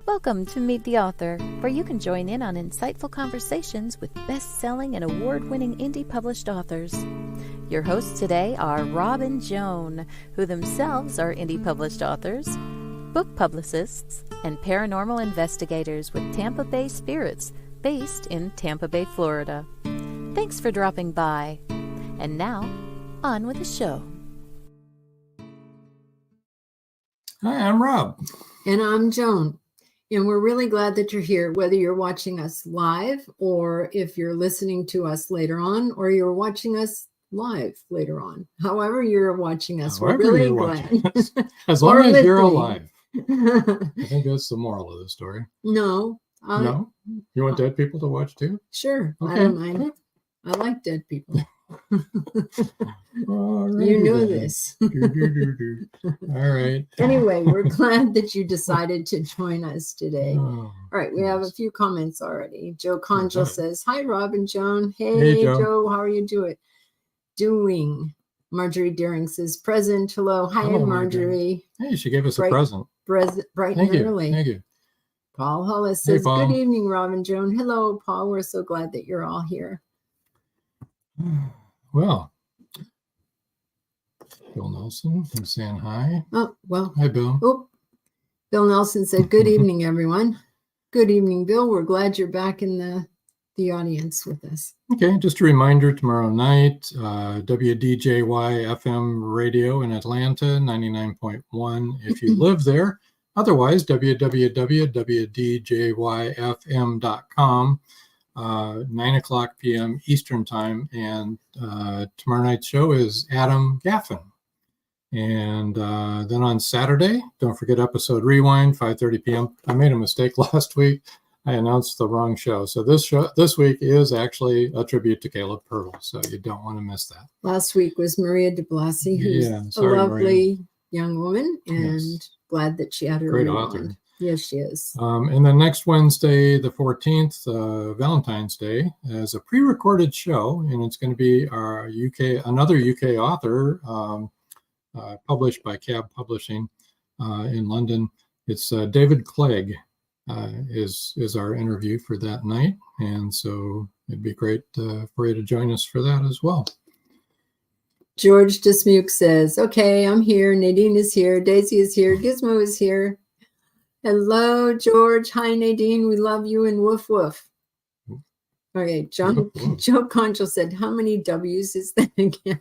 Welcome to Meet the Author, where you can join in on insightful conversations with best-selling and award-winning indie published authors. Your hosts today are Rob and Joan, who themselves are indie published authors, book publicists, and paranormal investigators with Tampa Bay Spirits, based in Tampa Bay, Florida. Thanks for dropping by. And now, on with the show. Hi, I'm Rob. And I'm Joan. And we're really glad that you're here, whether you're watching us live or if you're listening to us later on or you're watching us live later on. However you're watching us, we're really glad. As long as you're alive. I think that's the moral of the story. No. No? You want dead people to watch too? Sure. Okay. I don't mind. I like dead people. Alrighty You know then. this. All right. Anyway, we're glad that you decided to join us today. Oh, All right, we have a few comments already. Joe Conjal says, "Hi, Rob and Joan. Hey, Hey, Joe. Joe, how are you doing? Marjorie Daring says, present. Hello. Hi, Hello, Marjorie. Hey, she gave us Bright a present. Bright Thank and you. early. Thank you. Paul Hollis Hey, says, Paul. good evening, Rob and Joan. Hello, Paul. We're so glad that you're all here. Well, Bill Nelson is saying hi. Oh, well. Hi, Bill. Oh, Bill Nelson said, good evening, everyone. Good evening, Bill. We're glad you're back in the audience with us. Okay, just a reminder, tomorrow night, WDJY FM radio in Atlanta, 99.1 if you live there. Otherwise, www.wdjyfm.com, 9 o'clock p.m. Eastern Time. And tomorrow night's show is Adam Gaffin. And then on Saturday, don't forget episode Rewind, 5:30 p.m. I made a mistake last week. I announced the wrong show. So this week is actually a tribute to Caleb Purtle. So you don't want to miss that. Last week was Maria de Blasi, who's a sorry, lovely Maria. young woman, and Yes. glad that she had her Great rewind. author. Yes, she is. And then next Wednesday, the 14th, Valentine's Day, is a pre-recorded show, and it's going to be our another UK author published by CAAB Publishing in London. It's David Clegg is our interview for that night, and so it'd be great for you to join us for that as well. George Dismuke says, okay, I'm here. Nadine is here. Daisy is here. Gizmo is here. Hello, George. Hi, Nadine. We love you and woof woof. Okay, Joe Conchal said, how many W's is that again?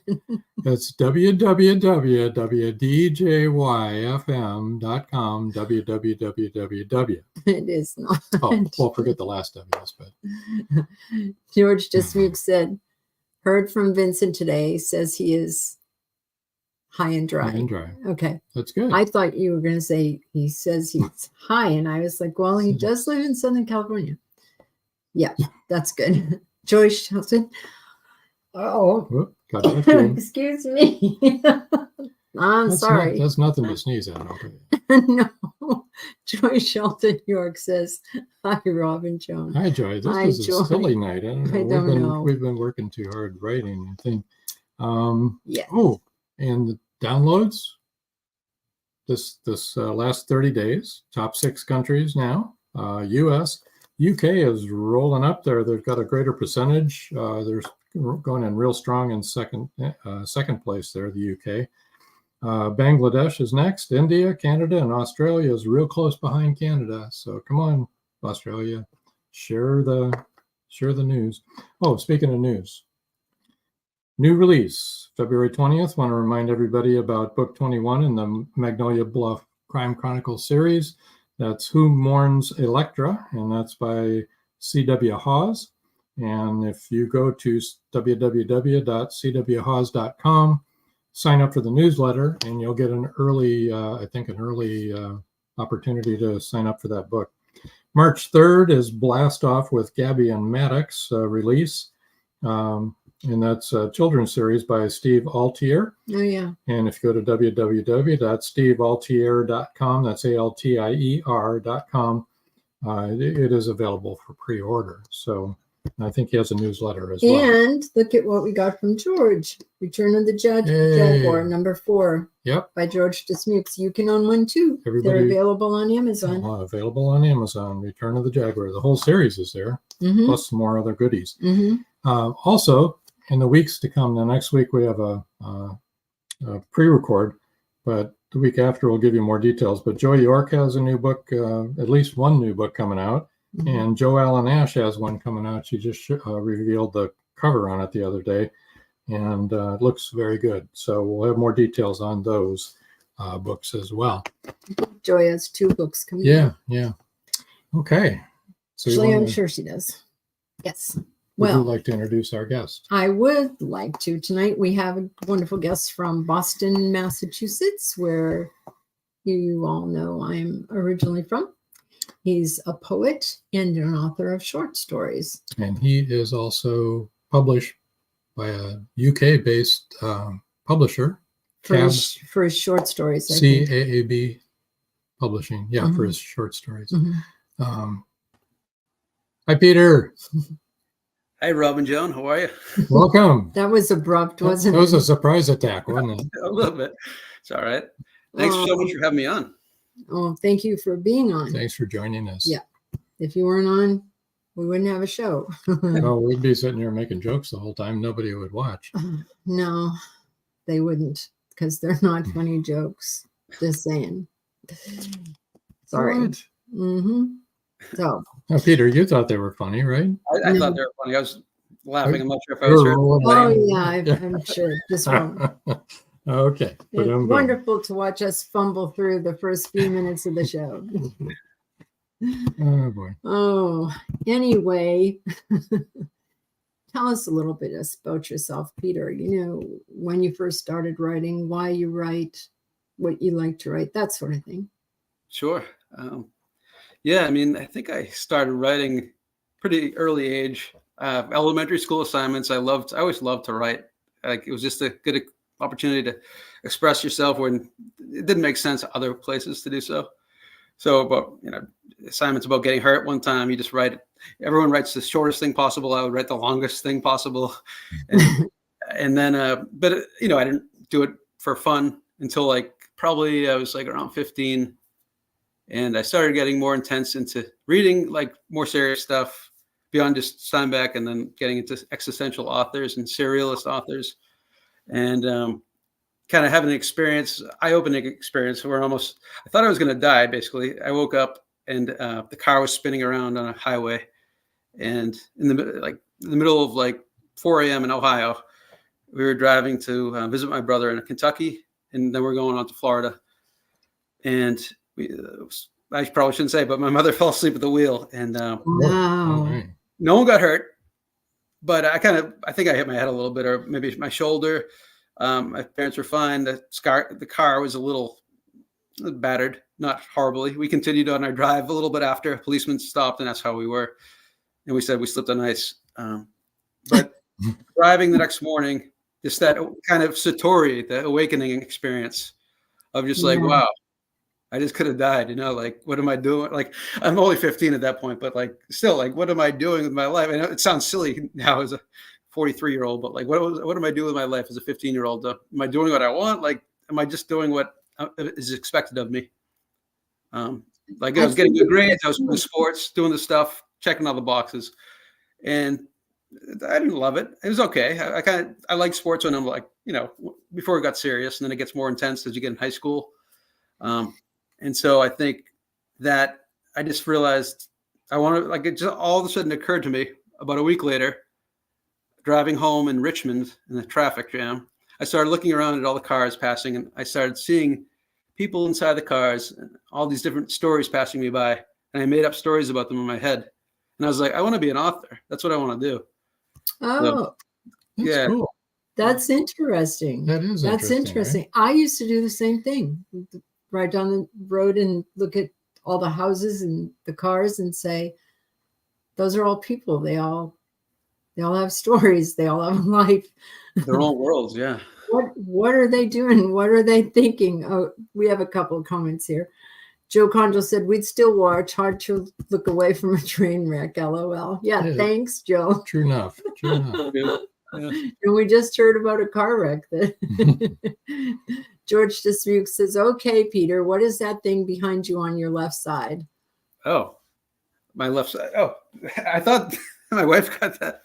That's www.wdjyfm.com, www. It is not. Oh, well, forget the last W's, but. George Dismuke said, heard from Vincent today, says he is high and dry. High and dry. Okay. That's good. I thought you were going to say he says he's high, and I was like, well, he does live in Southern California. Yeah, that's good. Joyce Shelton. Whoop, got that too. Excuse me. I'm sorry. That's nothing to sneeze at. Okay. No. Joyce Shelton York says, hi, Rob and Joan. Hi, Joy. This Hi, is Joy. a silly night. I don't know. We've We've been working too hard writing, I think. Yeah. Oh, and the downloads this last 30 days, top 6 countries now, US. UK is rolling up there. They've got a greater percentage. They're going in real strong in second place there, the UK. Bangladesh is next. India, Canada, and Australia is real close behind Canada. So come on, Australia. Share the news. Oh, speaking of news, new release, February 20th. Want to remind everybody about book 21 in the Magnolia Bluff Crime Chronicles series. That's Who Mourns Electra, and that's by C.W. Hawes. And if you go to www.cwhawes.com, sign up for the newsletter, and you'll get an early, opportunity to sign up for that book. March 3rd is Blast Off with Gabby and Maddox release. And that's a children's series by Steve Altier. Oh, yeah. And if you go to www.stevealtier.com, that's ALTIER.com, it is available for pre-order. So I think he has a newsletter as well. And look at what we got from George. Return of the Jaguar, number 4. Yep. By George Dismukes. You can own one too. They're available on Amazon. Available on Amazon. Return of the Jaguar. The whole series is there, plus some more other goodies. Also, in the weeks to come, the next week we have a pre-record, but the week after we'll give you more details. But Joy York has a new book, at least one new book coming out, and Joe Allen Ash has one coming out. She just revealed the cover on it the other day, and it looks very good. So we'll have more details on those books as well. Joy has 2 books coming out. Yeah. Okay. So actually, I'm sure she does. Yes. Would you like to introduce our guest? I would like to. Tonight we have a wonderful guest from Boston, Massachusetts, where you all know I'm originally from. He's a poet and an author of short stories. And he is also published by a UK-based publisher. For his short stories. CAAB Publishing. Yeah, for his short stories. Hi, Peter. Hi, Rob and Joan. How are you? Welcome. That was abrupt, wasn't it? It was a surprise attack, wasn't it? A little bit. It's all right. Thanks so much for having me on. Oh, thank you for being on. Thanks for joining us. Yeah. If you weren't on, we wouldn't have a show. No, we'd be sitting here making jokes the whole time. Nobody would watch. No, they wouldn't, because they're not funny jokes. Just saying. Sorry. So, now, Peter, you thought they were funny, right? I thought they were funny. I was laughing. I'm not sure if I was hurt. Oh, yeah, I'm sure. Just wrong. Okay. It's wonderful to watch us fumble through the first few minutes of the show. Oh, boy. Oh, anyway, tell us a little bit about yourself, Peter. You know, when you first started writing, why you write, what you like to write, that sort of thing. Sure. Yeah, I mean, I think I started writing pretty early age. Elementary school assignments. I always loved to write. Like, it was just a good opportunity to express yourself when it didn't make sense other places to do so. So, but assignments about getting hurt one time, you just write it. Everyone writes the shortest thing possible. I would write the longest thing possible. And then, but I didn't do it for fun until probably I was around 15. And I started getting more intense into reading more serious stuff beyond just Steinbeck, and then getting into existential authors and serialist authors, and kind of having an eye-opening experience where I thought I was going to die. Basically, I woke up and the car was spinning around on a highway, and in the middle of 4 a.m. in Ohio, we were driving to visit my brother in Kentucky, and then we're going on to Florida, and I probably shouldn't say, but my mother fell asleep at the wheel, and wow. No one got hurt, but I think I hit my head a little bit, or maybe my shoulder. My parents were fine. The car was a little battered, not horribly. We continued on our drive a little bit after. A policeman stopped and asked how we were, and we said we slipped on ice. But driving the next morning, just that kind of satori, the awakening experience of just wow, I just could have died, what am I doing? I'm only 15 at that point, but still, what am I doing with my life? I know it sounds silly now as a 43-year-old, but what am I doing with my life as a 15-year-old? Am I doing what I want? Am I just doing what is expected of me? I was getting good grades. I was doing sports, doing the stuff, checking all the boxes, and I didn't love it. It was okay. I like sports when I'm before it got serious, and then it gets more intense as you get in high school. And so I think that I just realized I wanted, like, it just all of a sudden occurred to me about a week later, driving home in Richmond in the traffic jam. I started looking around at all the cars passing, and I started seeing people inside the cars, and all these different stories passing me by. And I made up stories about them in my head. And I was like, I want to be an author. That's what I want to do. Oh, That's yeah. cool. that's interesting. That's interesting. right? I used to do the same thing. Ride down the road and look at all the houses and the cars and say, those are all people. They all have stories. They all have a life. Their own worlds, yeah. What are they doing? What are they thinking? Oh, we have a couple of comments here. Joe Condrel said, we'd still watch. Hard to look away from a train wreck, LOL. Yeah, Yeah. thanks, Joe. True enough. True enough. Yeah. And we just heard about a car wreck. George Dismuke says, okay, Peter, what is that thing behind you on your left side? Oh, my left side. Oh, I thought my wife got that.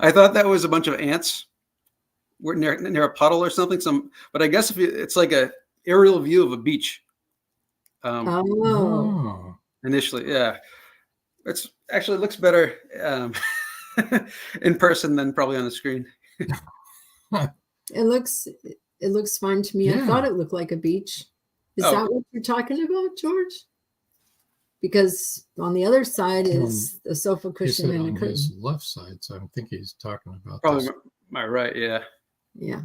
I thought that was a bunch of ants. We're near a puddle or something. But I guess it's like a aerial view of a beach. Oh. Initially, yeah. It's actually, it looks better in person than probably on the screen. It looks fine to me. Yeah. I thought it looked like a beach. Is Oh. that what you're talking about, George? Because on the other side is a sofa He cushion said and a on curtain. his left side, so I think he's talking about Probably this. my right, yeah. Yeah.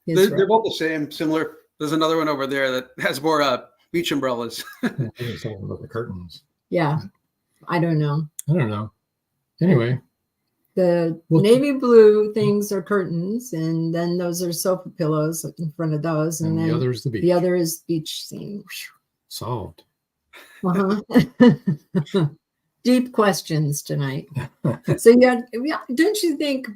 They're both the same, similar. There's another one over there that has more beach umbrellas. He's talking about the curtains. Yeah. I don't know. I don't know. Anyway, The Well, navy blue things are curtains, and then those are sofa pillows in front of those. And and then the other is the beach. the other is beach scene. Solved. Uh-huh. Deep questions tonight. So yeah, don't you think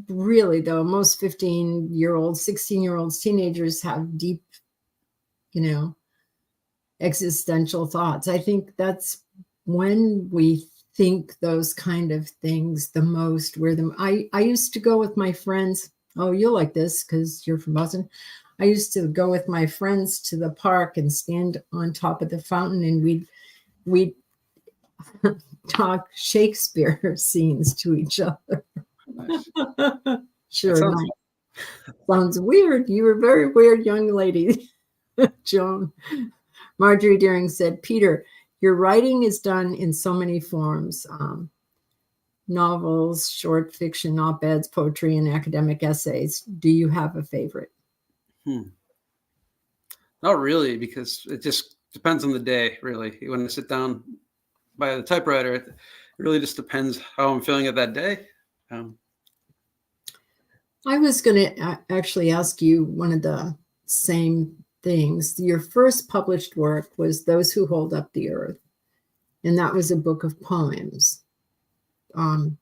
really though, most 15-year-olds, 16-year-olds, teenagers have deep, existential thoughts. I think that's when we think those kind of things the most. I used to go with my friends. Oh, you'll like this because you're from Boston. I used to go with my friends to the park and stand on top of the fountain, and we'd talk Shakespeare scenes to each other. Nice. Sure That enough. Sounds weird. You were a very weird young lady, Joan. Marjorie Deering said, Peter, your writing is done in so many forms. Novels, short fiction, op-eds, poetry, and academic essays. Do you have a favorite? Not really, because it just depends on the day, really. When I sit down by the typewriter, it really just depends how I'm feeling at that day. I was going to actually ask you one of the same things. Your first published work was Those Who Hold Up the Earth, and that was a book of poems. That's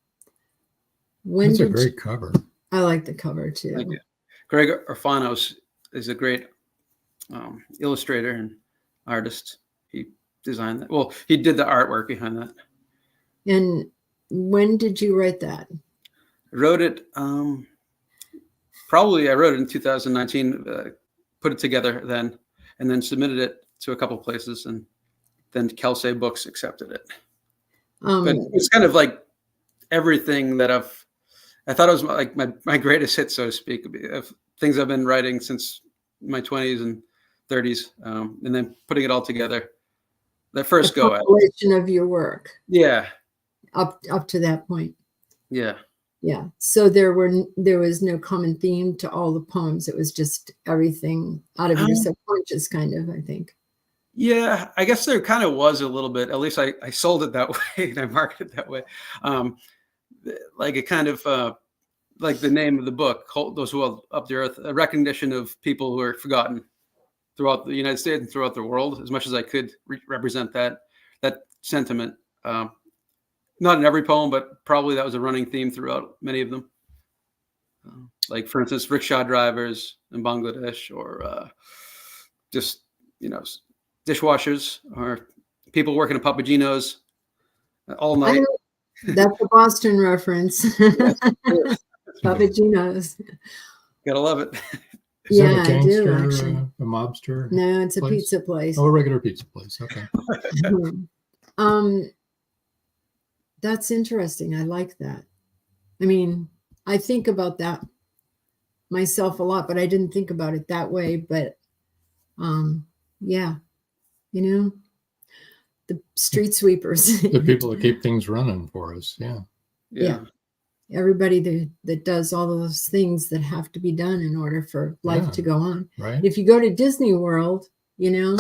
a great cover. I like the cover too. Thank you. Greg Orfanos is a great illustrator and artist. He designed that. Well, he did the artwork behind that. And when did you write that? I wrote it, I wrote it in 2019, put it together then, and then submitted it to a couple places, and then Kelsay Books accepted it. But it's kind of like everything that I thought it was like my greatest hit, so to speak, of things I've been writing since my 20s and 30s, and then putting it all together. The first go at compilation of your work. Yeah. Up to that point. Yeah. Yeah. So there was no common theme to all the poems. It was just everything out of your subconscious, kind of, I think. Yeah, I guess there kind of was a little bit. At least I sold it that way and I marketed it that way. Like a kind of like the name of the book, Those Who Hold Up the Earth, a recognition of people who are forgotten throughout the United States and throughout the world, as much as I could represent that sentiment. Not in every poem, but probably that was a running theme throughout many of them. Like, for instance, rickshaw drivers in Bangladesh, or just, dishwashers, or people working at Papagenos all night. That's a Boston reference. Papagenos. Gotta love it. Is Yeah, that a I do, gangster, actually. a mobster? No, it's a place? pizza place. Oh, a regular pizza place. Okay. That's interesting. I like that. I mean, I think about that myself a lot, but I didn't think about it that way. But yeah, you know, the street sweepers, The people that keep things running for us. Yeah. Yeah. Everybody that does all of those things that have to be done in order for life to go on. Right. If you go to Disney World, you know,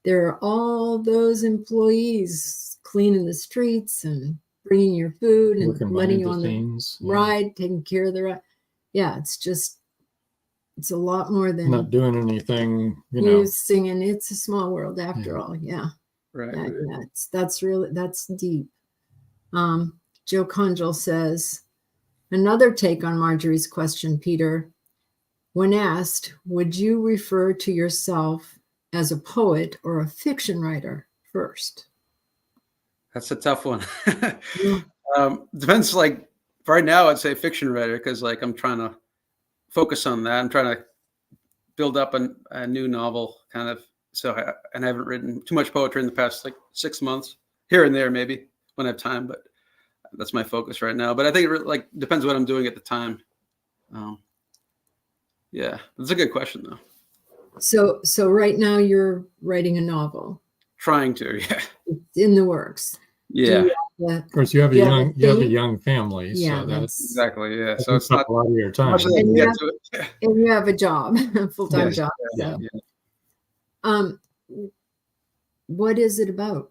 there are all those employees cleaning the streets and bringing your food and Working letting you behind the on scenes. the ride, taking care of the ride. Yeah, it's a lot more than Not doing anything, you singing "It's a Small World" after all. Yeah. Right. Yeah, that's deep. Joe Conjal says, another take on Marjorie's question, Peter. When asked, would you refer to yourself as a poet or a fiction writer first? That's a tough one. Depends. Like right now, I'd say fiction writer because like I'm trying to focus on that. I'm trying to build up a new novel, kind of. And I haven't written too much poetry in the past like 6 months, here and there maybe when I have time, but that's my focus right now. But I think it like depends what I'm doing at the time. Yeah, it's a good question though. So right now you're writing a novel. Trying to, yeah. It's in the works. Yeah. Of course, you have a young family. Yeah, so that's exactly. Yeah. So it's not a lot of your time. And you have a job, a full-time job. Yeah. What is it about?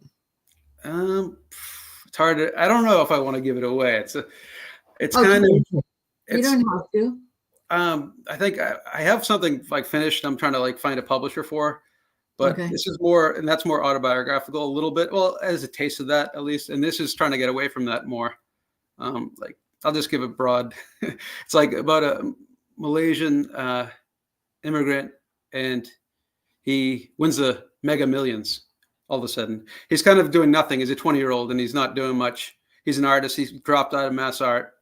It's hard to, I don't know if I want to give it away. It's Okay. kind of, You don't have to. I think I have something like finished. I'm trying to like find a publisher for, but this is more, and that's more autobiographical a little bit. Well, as a taste of that at least. And this is trying to get away from that more. Like I'll just give it broad. It's like about a Malaysian immigrant, and he wins the Mega Millions. All of a sudden, he's kind of doing nothing. He's a 20-year-old and he's not doing much. He's an artist. He's dropped out of mass art,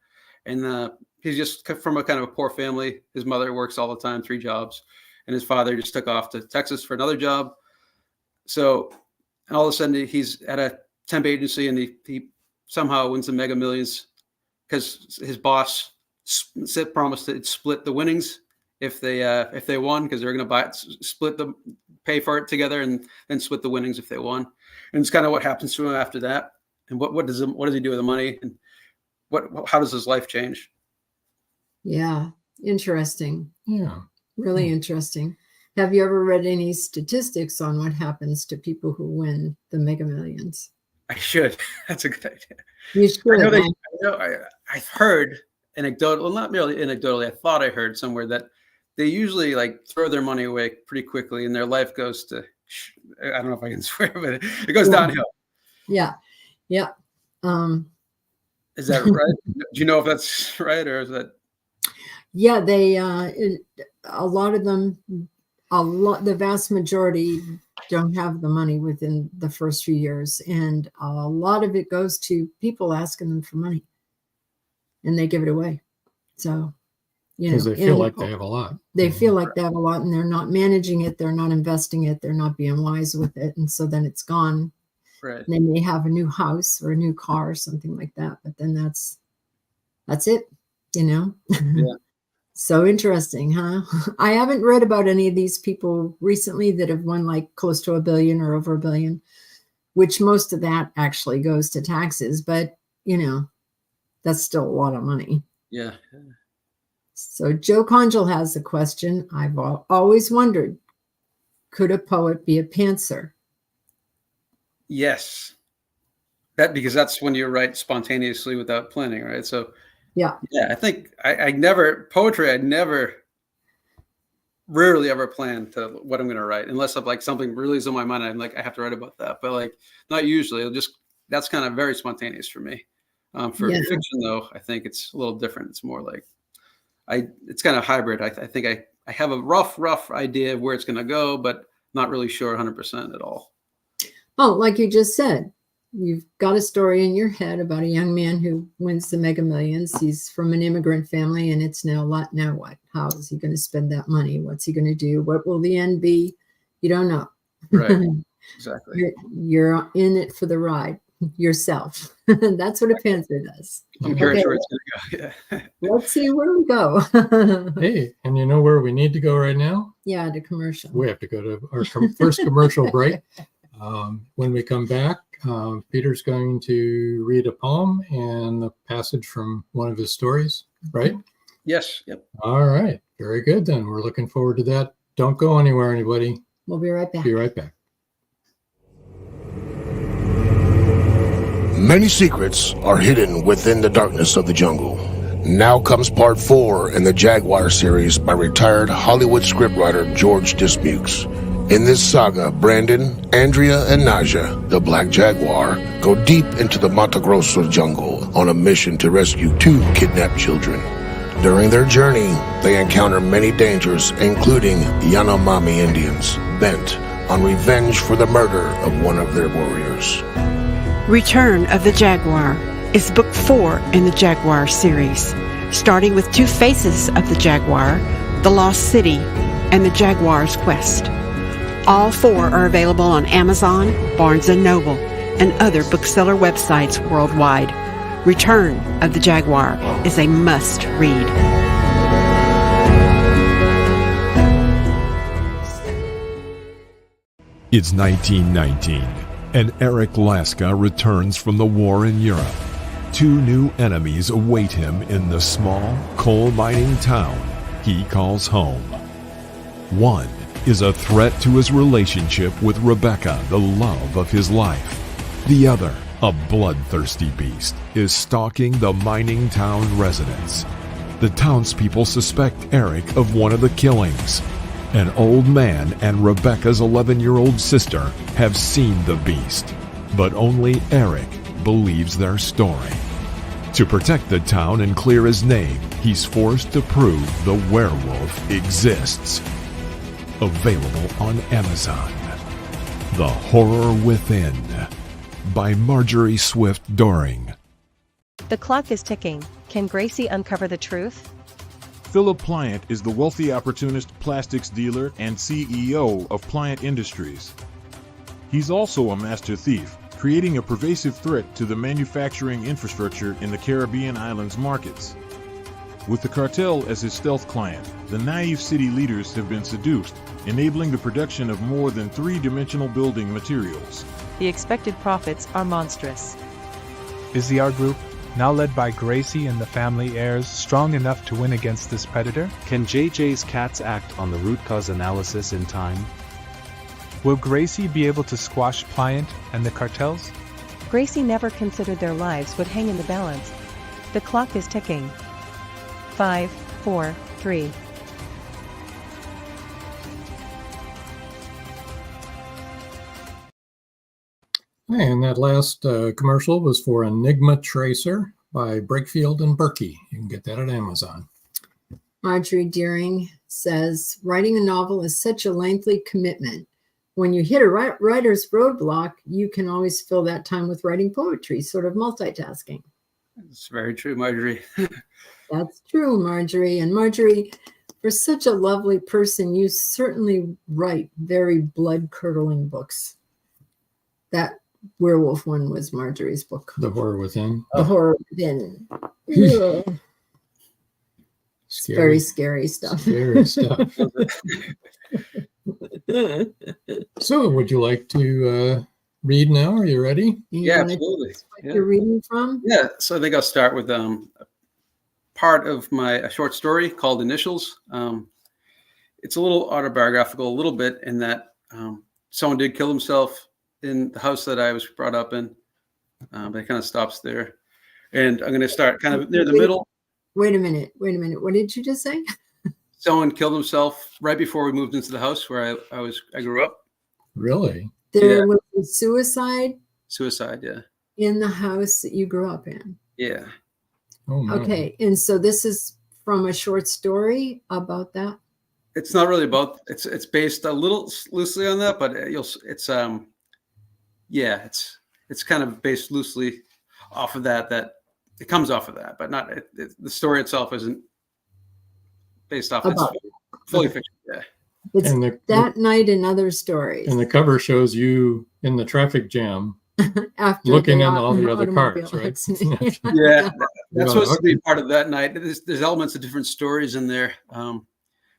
and he's just from a kind of a poor family. His mother works all the time, 3 jobs, and his father just took off to Texas for another job. So all of a sudden he's at a temp agency, and he somehow wins the Mega Millions because his boss promised to split the winnings if they won, because they're going to pay for it together and then split the winnings if they won. And it's kind of what happens to him after that. And what does he do with the money, and how does his life change? Yeah. Interesting. Yeah. Really interesting. Have you ever read any statistics on what happens to people who win the Mega Millions? I should. That's a good idea. You should. I've heard anecdotal, well, not merely anecdotally. I thought I heard somewhere that they usually like throw their money away pretty quickly, and their life goes to, I don't know if I can swear, but it goes downhill. Yeah. Yeah. Is that right? Do you know if that's right, or is that? Yeah, a lot of them, the vast majority don't have the money within the first few years. And a lot of it goes to people asking them for money, and they give it away. So, because they feel like they have a lot. They feel like they have a lot, and they're not managing it. They're not investing it. They're not being wise with it. And so then it's gone. Right. They may have a new house or a new car or something like that, but then that's it, Yeah. So interesting, huh? I haven't read about any of these people recently that have won like close to $1 billion or over $1 billion, which most of that actually goes to taxes, but that's still a lot of money. Yeah. So Joe Conjal has a question. I've always wondered, could a poet be a pantser? Yes. Because that's when you write spontaneously without planning, right? So yeah, I think I rarely ever plan to what I'm going to write, unless I'm like something really is on my mind. I'm like, I have to write about that, but like not usually. That's kind of very spontaneous for me. For fiction though, I think it's a little different. It's more like it's kind of hybrid. I think I have a rough idea of where it's going to go, but not really sure 100% at all. Oh, like you just said, you've got a story in your head about a young man who wins the Mega Millions. He's from an immigrant family, and it's now what? How is he going to spend that money? What's he going to do? What will the end be? You don't know. Right. Exactly. You're in it for the ride. yourself. That's what a panther does. I'm curious where it's going to go. Yeah. Let's see where we go. Hey, and you know where we need to go right now? Yeah, the commercial. We have to go to our first commercial break. When we come back, Peter's going to read a poem and a passage from one of his stories, right? Yes. Yep. All right. Very good then. We're looking forward to that. Don't go anywhere, anybody. We'll be right back. Be right back. Many secrets are hidden within the darkness of the jungle. Now comes part 4 in the Jaguar series by retired Hollywood scriptwriter George Dismukes. In this saga, Brandon, Andrea, and Naja, the Black Jaguar, go deep into the Mato Grosso jungle on a mission to rescue 2 kidnapped children. During their journey, they encounter many dangers, including Yanomami Indians, bent on revenge for the murder of one of their warriors. Return of the Jaguar is book 4 in the Jaguar series, starting with 2 faces of the Jaguar, The Lost City, and the Jaguar's Quest. All 4 are available on Amazon, Barnes & Noble, and other bookseller websites worldwide. Return of the Jaguar is a must-read. It's 1919, and Eric Laska returns from the war in Europe. 2 new enemies await him in the small coal mining town he calls home. One is a threat to his relationship with Rebecca, the love of his life. The other, a bloodthirsty beast, is stalking the mining town residents. The townspeople suspect Eric of one of the killings. An old man and Rebecca's 11-year-old sister have seen the beast, but only Eric believes their story. To protect the town and clear his name, he's forced to prove the werewolf exists. Available on Amazon. The Horror Within by Marjorie Swift Doring. The clock is ticking. Can Gracie uncover the truth? Philip Pliant is the wealthy opportunist plastics dealer and CEO of Pliant Industries. He's also a master thief, creating a pervasive threat to the manufacturing infrastructure in the Caribbean islands markets. With the cartel as his stealth client, the naive city leaders have been seduced, enabling the production of more than 3-dimensional building materials. The expected profits are monstrous. Is the art group, now led by Gracie and the family heirs, strong enough to win against this predator? Can JJ's cats act on the root cause analysis in time? Will Gracie be able to squash Pliant and the cartels? Gracie never considered their lives would hang in the balance. The clock is ticking. 5, 4, 3. And that last commercial was for Enigma Tracer by Brakefield and Berkey. You can get that at Amazon. Marjorie Deering says, writing a novel is such a lengthy commitment. When you hit a writer's roadblock, you can always fill that time with writing poetry, sort of multitasking. It's very true, Marjorie. That's true, Marjorie. And Marjorie, for such a lovely person, you certainly write very blood-curdling books. That werewolf one was Marjorie's book. The Horror Within. The Horror Within. Scary. Very scary stuff. Scary stuff. So, would you like to read now? Are you ready? Yeah, absolutely. What you're reading from? Yeah, so I think I'll start with part of a short story called Initials. It's a little autobiographical, a little bit, in that someone did kill himself in the house that I was brought up in, but it kind of stops there. And I'm going to start kind of near the middle. Wait a minute. What did you just say? Someone killed himself right before we moved into the house where I grew up. Really? There was a suicide? Suicide, yeah. In the house that you grew up in? Yeah. Oh, no. Okay, and so this is from a short story about that? It's not really about, it's based a little loosely on that, but it's kind of based loosely off of that it comes off of that, but not the story itself isn't based off. It's fully fiction. Yeah. It's That Night and Other Stories. And the cover shows you in the traffic jam After looking the in all the other automobile cars, right? accident. Yeah, that's supposed to be okay. part of that night. There's elements of different stories in there.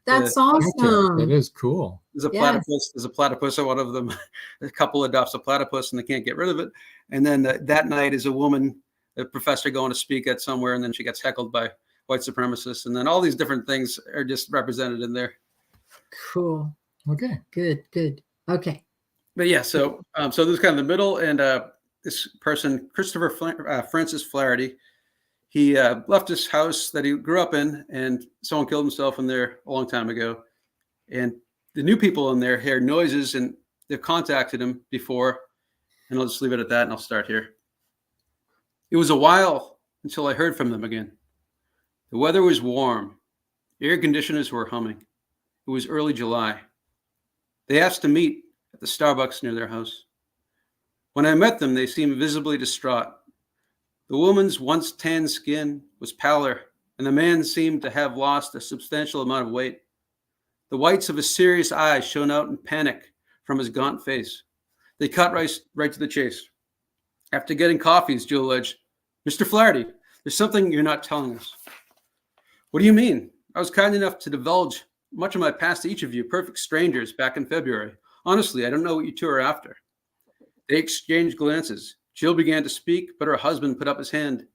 That's Okay, awesome. that is cool. There's a Yes. platypus. There's a platypus. So one of them, a couple adopts a platypus and they can't get rid of it. And then that night is a woman, a professor going to speak at somewhere, and then she gets heckled by white supremacists. And then all these different things are just represented in there. Cool. Okay. Good. Okay. But yeah, so this is kind of the middle, and this person, Christopher Francis Flaherty, he left his house that he grew up in, and someone killed himself in there a long time ago. And the new people in there heard noises, and they've contacted him before. And I'll just leave it at that, and I'll start here. It was a while until I heard from them again. The weather was warm. Air conditioners were humming. It was early July. They asked to meet at the Starbucks near their house. When I met them, they seemed visibly distraught. The woman's once tan skin was pallor, and the man seemed to have lost a substantial amount of weight. The whites of his serious eyes shone out in panic from his gaunt face. They cut right to the chase. After getting coffees, Jill alleged, "Mr. Flaherty, there's something you're not telling us." "What do you mean? I was kind enough to divulge much of my past to each of you, perfect strangers, back in February. Honestly, I don't know what you two are after." They exchanged glances. Jill began to speak, but her husband put up his hand.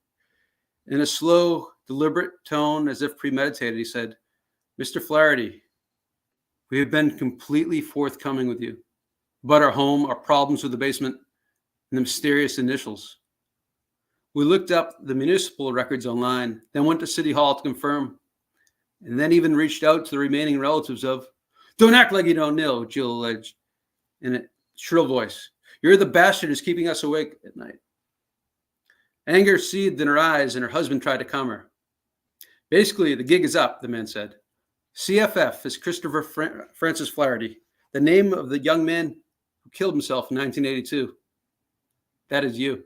In a slow, deliberate tone, as if premeditated, he said, "Mr. Flaherty, we have been completely forthcoming with you about our home, our problems with the basement, and the mysterious initials. We looked up the municipal records online, then went to City Hall to confirm, and then even reached out to the remaining relatives of—" "Don't act like you don't know," Jill alleged in a shrill voice. "You're the bastard who's keeping us awake at night." Anger seethed in her eyes, and her husband tried to calm her. "Basically, the gig is up," the man said. "CFF is Christopher Francis Flaherty, the name of the young man who killed himself in 1982. That is you."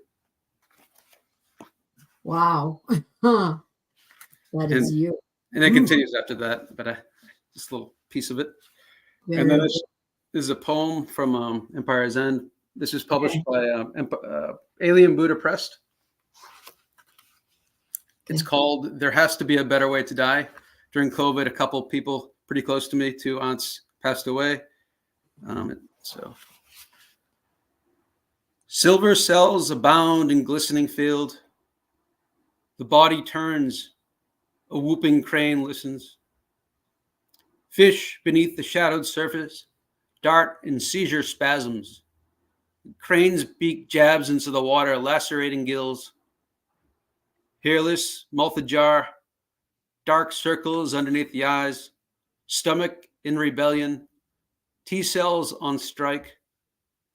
Wow. That is you. And it continues after that, but just a little piece of it. And then this is a poem from Empire's End. This is published by Alien Buddha Press. It's called "There Has to Be a Better Way to Die." During COVID, a couple of people pretty close to me, 2 aunts, passed away. Silver cells abound in glistening field. The body turns, a whooping crane listens. Fish beneath the shadowed surface dart in seizure spasms. Crane's beak jabs into the water, lacerating gills. Hairless, mouth ajar, dark circles underneath the eyes, stomach in rebellion, T cells on strike.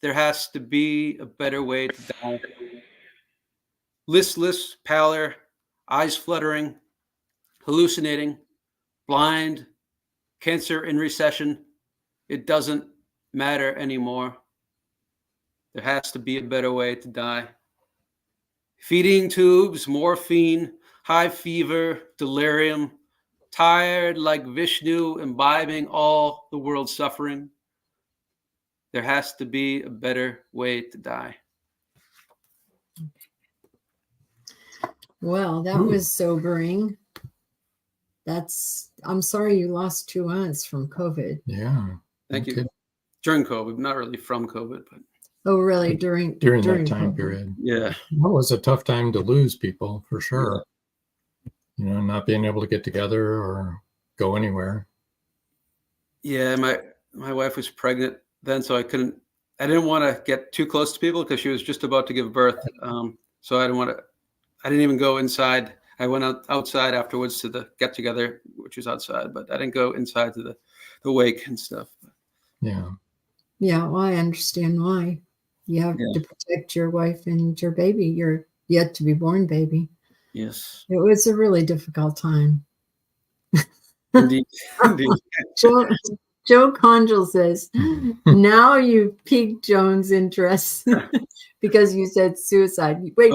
There has to be a better way to die. Listless, pallor, eyes fluttering, hallucinating, blind, cancer in recession. It doesn't matter anymore. There has to be a better way to die. Feeding tubes, morphine, high fever, delirium, tired like Vishnu, imbibing all the world's suffering. There has to be a better way to die. Well, that was sobering. I'm sorry you lost 2 aunts from COVID. Yeah. Thank you. During COVID, not really from COVID, but. Oh, really? During that time COVID. period. Yeah. That was a tough time to lose people, for sure. You know, not being able to get together or go anywhere. Yeah, my wife was pregnant then, so I didn't want to get too close to people because she was just about to give birth. So I didn't even go inside. I went outside afterwards to the get together, which was outside, but I didn't go inside to the wake and stuff. Yeah. Yeah, well, I understand why. You have to protect your wife and your baby, your yet to be born baby. Yes. It was a really difficult time. Indeed. Joe Conjal says, "Now you piqued Joan's interest because you said suicide." Wait.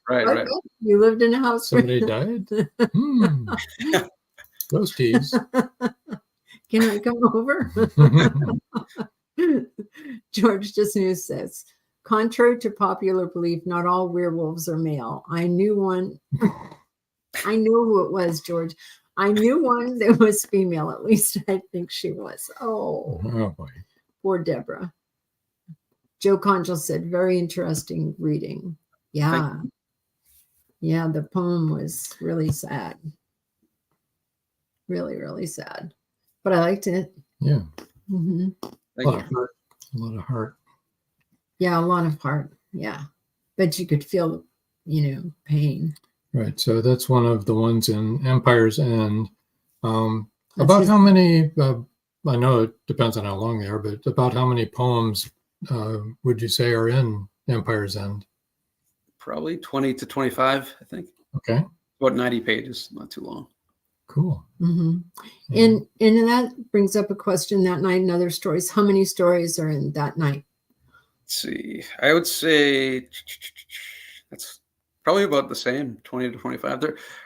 Right. You lived in a house. Somebody died? Those teas. Can I come over? George Disnews says, Contrary to popular belief, not all werewolves are male. I knew one. I knew who it was, George. I knew one that was female. At least I think she was. Oh boy. Poor Deborah. Joe Conchal said, very interesting reading. Yeah. Yeah, the poem was really sad. Really, really sad. But I liked it. Yeah. Mm-hmm. A lot of heart. Yeah, a lot of heart. Yeah. But you could feel, pain. Right. So that's one of the ones in Empire's End. About how many, I know it depends on how long they are, but about how many poems would you say are in Empire's End? Probably 20 to 25, I think. Okay. About 90 pages, not too long. Cool. Mm-hmm. And that brings up a question, That Night and Other Stories. How many stories are in That Night? Let's see. I would say that's probably about the same, 20 to 25.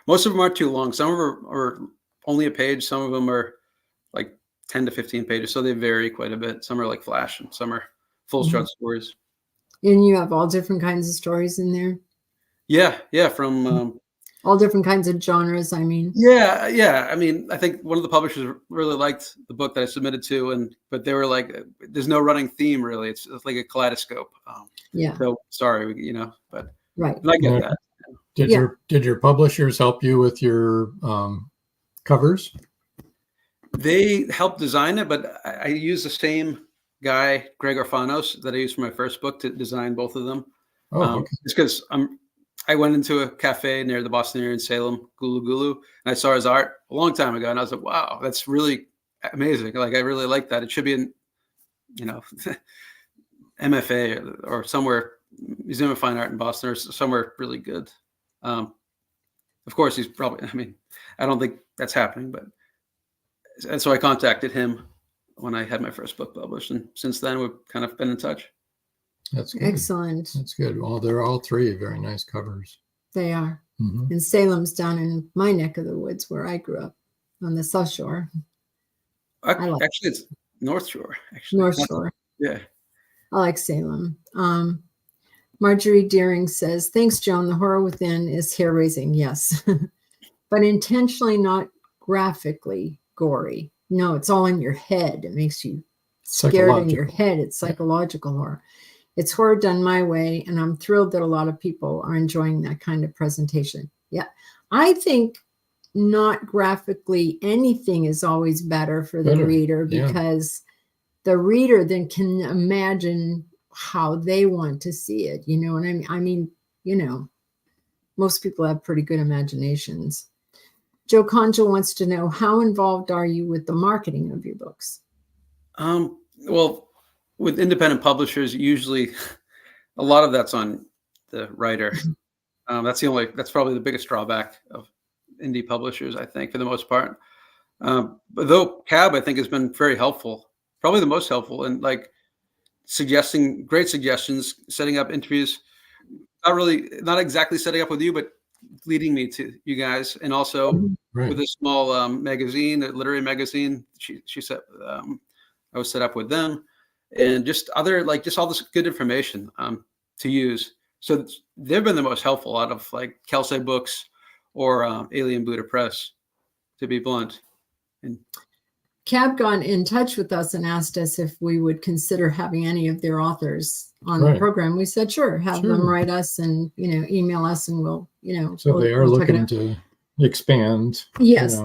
Most of them aren't too long. Some of them are only a page. Some of them are like 10 to 15 pages. So they vary quite a bit. Some are like flash and some are full short stories. And you have all different kinds of stories in there? Yeah. From all different kinds of genres, I mean. Yeah. I mean, I think one of the publishers really liked the book that I submitted to, but they were like, "There's no running theme, really. It's like a kaleidoscope." Yeah. So sorry, but right. And I get that. Did your publishers help you with your covers? They helped design it, but I used the same guy, Greg Orfanos, that I used for my first book to design both of them. Oh, okay. It's because I went into a cafe near the Boston area in Salem, Gulu Gulu, and I saw his art a long time ago, and I was like, "Wow, that's really amazing! Like, I really like that. It should be in, MFA or somewhere, Museum of Fine Art in Boston, or somewhere really good." Of course, he's probably. I mean, I don't think that's happening, and so I contacted him when I had my first book published, and since then we've kind of been in touch. That's good. Excellent. That's good. Well, they're all three very nice covers. They are. Mm-hmm. And Salem's down in my neck of the woods where I grew up on the South Shore. Actually, it's North Shore. Actually, North Shore. Yeah. I like Salem. Marjorie Deering says, thanks, Joan. The horror within is hair raising. Yes. But intentionally not graphically gory. No, it's all in your head. It makes you scared in your head. It's psychological horror. It's horror done my way, and I'm thrilled that a lot of people are enjoying that kind of presentation. Yeah. I think not graphically anything is always better for the reader, because the reader then can imagine how they want to see it. You know what I mean? I mean, most people have pretty good imaginations. Joe Conchal wants to know, how involved are you with the marketing of your books? Well, with independent publishers, usually a lot of that's on the writer. That's probably the biggest drawback of indie publishers, I think, for the most part. But though CAAB, I think, has been very helpful, probably the most helpful, and like suggesting great suggestions, setting up interviews, not exactly setting up with you, but leading me to you guys, and also with a small magazine, a literary magazine. She said I was set up with them. And just all this good information to use. So they've been the most helpful out of like Kelsay Books or Alien Buddha Press, to be blunt. And CAAB got in touch with us and asked us if we would consider having any of their authors on the program. We said, sure, have them write us and, email us, and we'll. So they are looking to expand. Yes.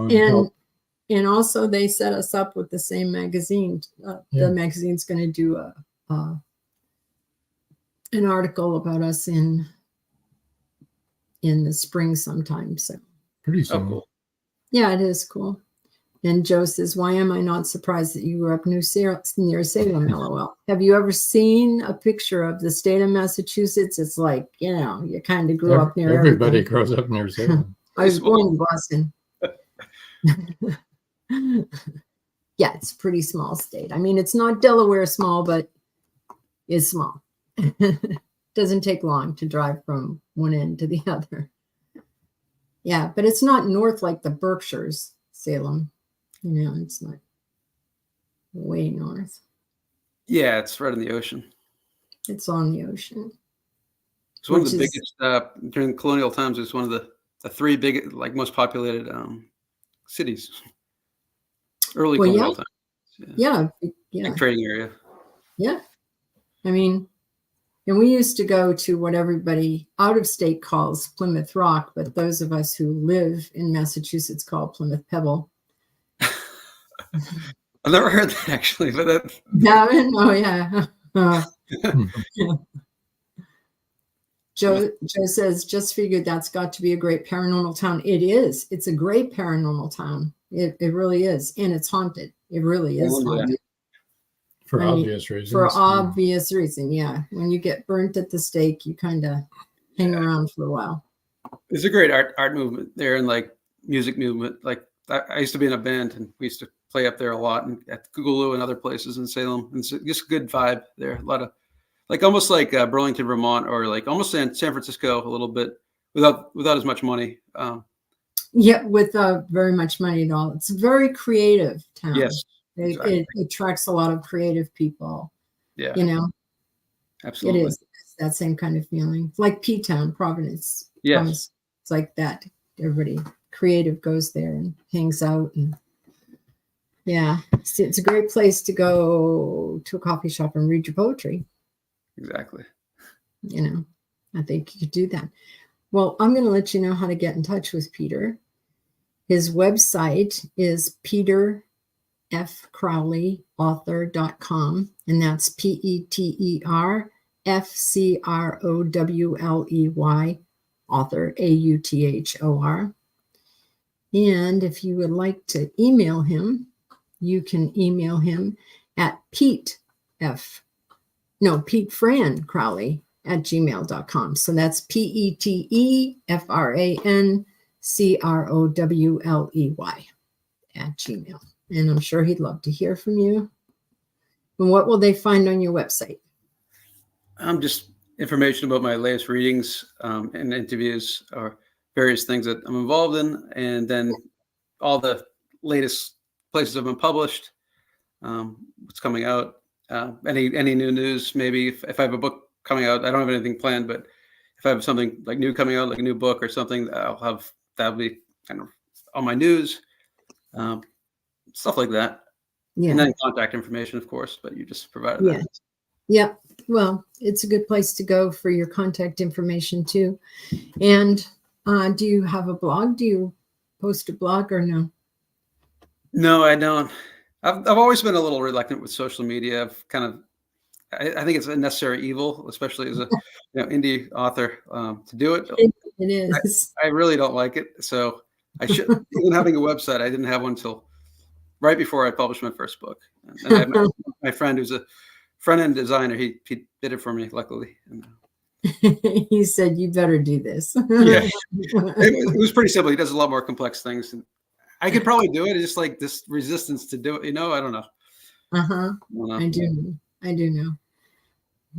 And also they set us up with the same magazine. The magazine's going to do an article about us in the spring sometime. So pretty soon. Cool. Yeah, it is cool. And Joe says, why am I not surprised that you grew up near Salem, LOL? Have you ever seen a picture of the state of Massachusetts? It's like, you kind of grew up near everybody everything. grows up near Salem. I was born in Boston. Yeah, it's a pretty small state. I mean, it's not Delaware small, but it's small. Doesn't take long to drive from one end to the other. Yeah, but it's not north like the Berkshires, Salem. It's not way north. Yeah, it's right in the ocean. It's on the ocean. It's one of the biggest during colonial times. It's one of the three big, like most populated cities. Early colonial times. Yeah. Big trading area. Yeah. I mean, and we used to go to what everybody out of state calls Plymouth Rock, but those of us who live in Massachusetts call Plymouth Pebble. I've never heard that actually, but that. Oh yeah. Joe says, just figured that's got to be a great paranormal town. It is. It's a great paranormal town. It really is, and it's haunted. It really is haunted. For obvious reasons. For obvious reason, yeah. When you get burnt at the stake, you kind of hang around for a while. There's a great art movement there, and like music movement. Like I used to be in a band, and we used to play up there a lot, and at Gulu and other places in Salem. And it's just a good vibe there. A lot of like almost like Burlington, Vermont, or like almost San Francisco a little bit without as much money. Without very much money at all. It's a very creative town. Yes. It attracts a lot of creative people. Yeah. Absolutely. It is. It's that same kind of feeling. Like P-Town, Providence. Yes. It's like that. Everybody creative goes there and hangs out. And it's a great place to go to a coffee shop and read your poetry. Exactly. I think you could do that. Well, I'm going to let you know how to get in touch with Peter. His website is peterfcrowleyauthor.com, and that's PeterFcrowley author, AUTHOR. And if you would like to email him, you can email him at PeteFran@gmail.com. So that's PeterFranCrowley@gmail. And I'm sure he'd love to hear from you. And what will they find on your website? Just information about my latest readings and interviews or various things that I'm involved in. And then all the latest places I've been published, what's coming out, any new news, maybe if I have a book coming out. I don't have anything planned, but if I have something like new coming out, like a new book or something, that'll be kind of on my news, stuff like that. Yeah. And then contact information, of course, but you just provided that. Yeah. Well, it's a good place to go for your contact information too. And do you have a blog? Do you post a blog or no? No, I don't. I've always been a little reluctant with social media. I think it's a necessary evil, especially as a indie author, to do it. It is. I really don't like it. So I should, even having a website, I didn't have one until right before I published my first book. And I had my friend who's a front-end designer, he did it for me, luckily. He said, you better do this. Yeah. It was pretty simple. He does a lot more complex things. And I could probably do it. It's just like this resistance to do it. I don't know. I do know.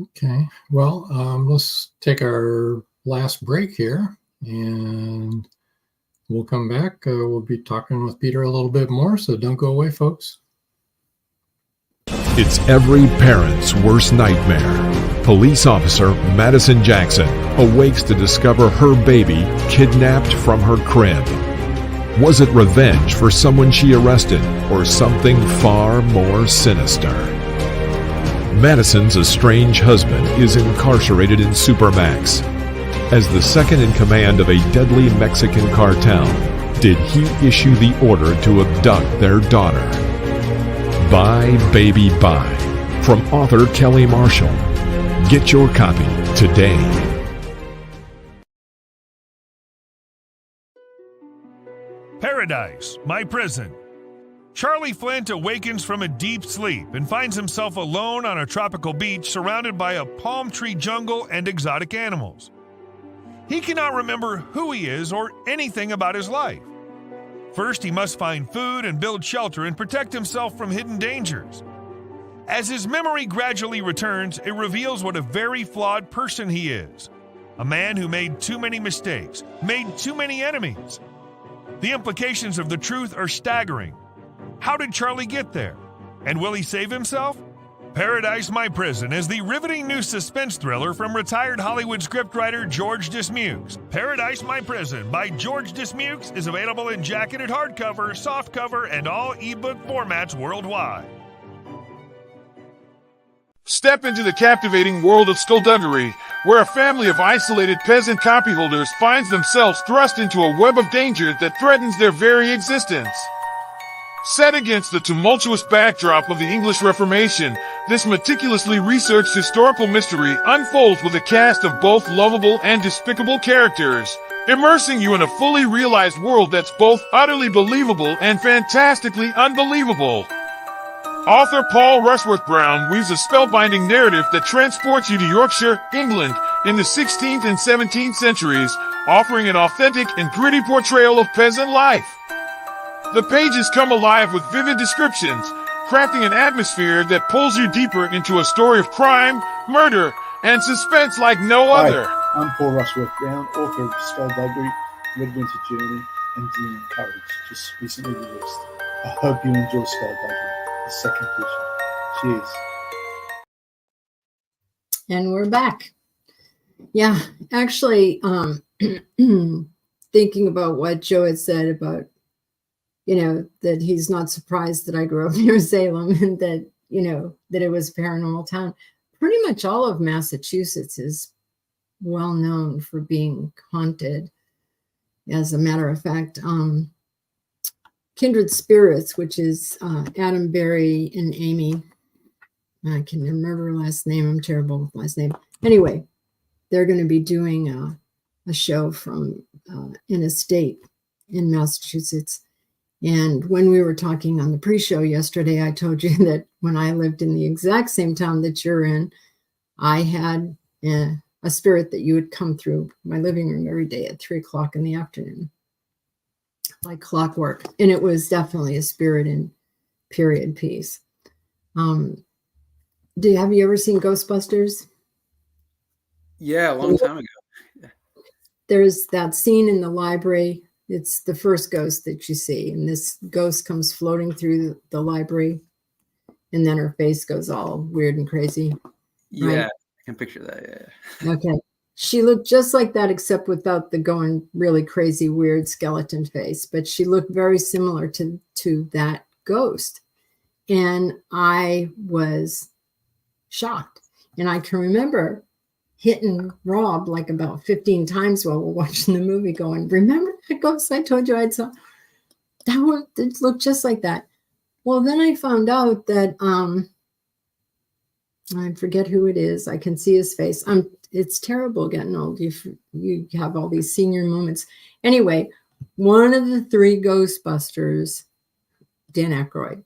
Okay. Well, let's take our last break here, and we'll come back. We'll be talking with Peter a little bit more, so don't go away, folks. It's every parent's worst nightmare. Police officer Madison Jackson awakes to discover her baby kidnapped from her crib. Was it revenge for someone she arrested, or something far more sinister? Madison's estranged husband is incarcerated in Supermax. As the second in command of a deadly Mexican cartel, did he issue the order to abduct their daughter? Bye, Baby, Bye, from author Kelly Marshall. Get your copy today. Paradise, my prison. Charlie Flint awakens from a deep sleep and finds himself alone on a tropical beach surrounded by a palm tree jungle and exotic animals. He cannot remember who he is or anything about his life. First, he must find food and build shelter and protect himself from hidden dangers. As his memory gradually returns, it reveals what a very flawed person he is. A man who made too many mistakes, made too many enemies. The implications of the truth are staggering. How did Charlie get there? And will he save himself? Paradise My Prison is the riveting new suspense thriller from retired Hollywood scriptwriter George Dismukes. Paradise My Prison by George Dismukes is available in jacketed hardcover, softcover, and all ebook formats worldwide. Step into the captivating world of skullduggery, where a family of isolated peasant copyholders finds themselves thrust into a web of danger that threatens their very existence. Set against the tumultuous backdrop of the English Reformation, this meticulously researched historical mystery unfolds with a cast of both lovable and despicable characters, immersing you in a fully realized world that's both utterly believable and fantastically unbelievable. Author Paul Rushworth Brown weaves a spellbinding narrative that transports you to Yorkshire, England, in the 16th and 17th centuries, offering an authentic and gritty portrayal of peasant life. The pages come alive with vivid descriptions, crafting an atmosphere that pulls you deeper into a story of crime, murder, and suspense like no other. Hi, I'm Paul Rushworth Brown, author of Skullduggery, Red Winter Journey, and Demon Courage, just recently released. I hope you enjoy Skullduggery, the second edition. Cheers. And we're back. Yeah, actually, thinking about what Joe had said about, that he's not surprised that I grew up near Salem and that, that it was a paranormal town. Pretty much all of Massachusetts is well known for being haunted. As a matter of fact, Kindred Spirits, which is Adam Berry and Amy, I can remember her last name. I'm terrible with last name. Anyway, they're going to be doing a show from an estate in Massachusetts. And when we were talking on the pre-show yesterday, I told you that when I lived in the exact same town that you're in, I had a spirit that you would come through my living room every day at 3:00 in the afternoon, like clockwork. And it was definitely a spirit in period piece. Have you ever seen Ghostbusters? Yeah, a long time ago. Yeah. There's that scene in the library. It's the first ghost that you see. And this ghost comes floating through the library. And then her face goes all weird and crazy. Yeah, right? I can picture that. Yeah. Okay. She looked just like that, except without the going really crazy, weird skeleton face. But she looked very similar to that ghost. And I was shocked. And I can remember hitting Rob like about 15 times while we're watching the movie going, remember that ghost I told you I saw? That one, it looked just like that. Well, then I found out that, I forget who it is. I can see his face. It's terrible getting old. You have all these senior moments. Anyway, one of the three Ghostbusters, Dan Aykroyd.